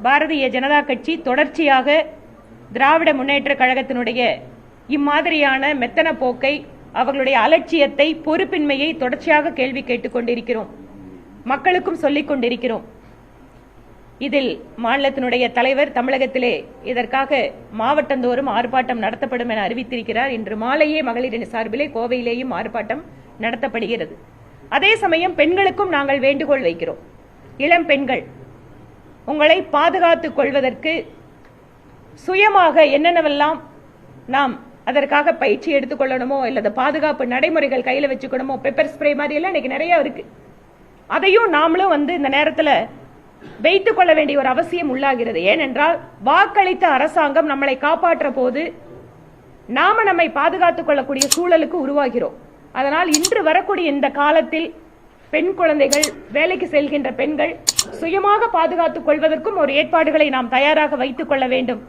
பாரதிய ஜனதா கட்சி தொடர்ச்சியாக திராவிட முன்னேற்ற கழகத்தினுடைய இம்மாதிரியான மெத்தன போக்கை, அவர்களுடைய அலட்சியத்தை, பொறுப்பின்மையை தொடர்ச்சியாக கேள்வி கேட்டுக் கொண்டிருக்கிறோம். மக்களுக்கும் சொல்லிக் கொண்டிருக்கிறோம். இதில் மாநிலத்தினுடைய தலைவர் தமிழகத்திலே இதற்காக மாவட்டந்தோறும் ஆர்ப்பாட்டம் நடத்தப்படும் என அறிவித்திருக்கிறார். இன்று மாலையே மகளிரின் சார்பிலே கோவையிலேயும் ஆர்ப்பாட்டம் நடத்தப்படுகிறது. அதே சமயம் பெண்களுக்கும் நாங்கள் வேண்டுகோள் வைக்கிறோம். இளம் பெண்கள், உங்களை பாதுகாத்துக் கொள்வதற்கு சுயமாக என்னென்னவெல்லாம் நாம் அதற்காக பயிற்சி எடுத்துக்கொள்ளணுமோ, அல்லது பாதுகாப்பு நடைமுறைகள் கையில வச்சுக்கணுமோ, பெப்பர் ஸ்ப்ரே மாதிரி எல்லாம் இன்னைக்கு நிறைய இருக்கு. அதையும் நாமளும் இந்த நேரத்தில் வைத்துக் கொள்ள வேண்டிய ஒரு அவசியம் உள்ளாகிறது. ஏனென்றால் வாக்களித்த அரசாங்கம் நம்மளை காப்பாற்ற போது நாம நம்மை பாதுகாத்துக் கொள்ளக்கூடிய சூழலுக்கு உருவாகிறோம். அதனால் இன்று வரக்கூடிய இந்த காலத்தில் பெண் குழந்தைகள், வேலைக்கு செல்கின்ற பெண்கள் சுயமாக பாதுகாத்துக் கொள்வதற்கும் ஒரு ஏற்பாடுகளை நாம் தயாராக வைத்துக் கொள்ள வேண்டும்.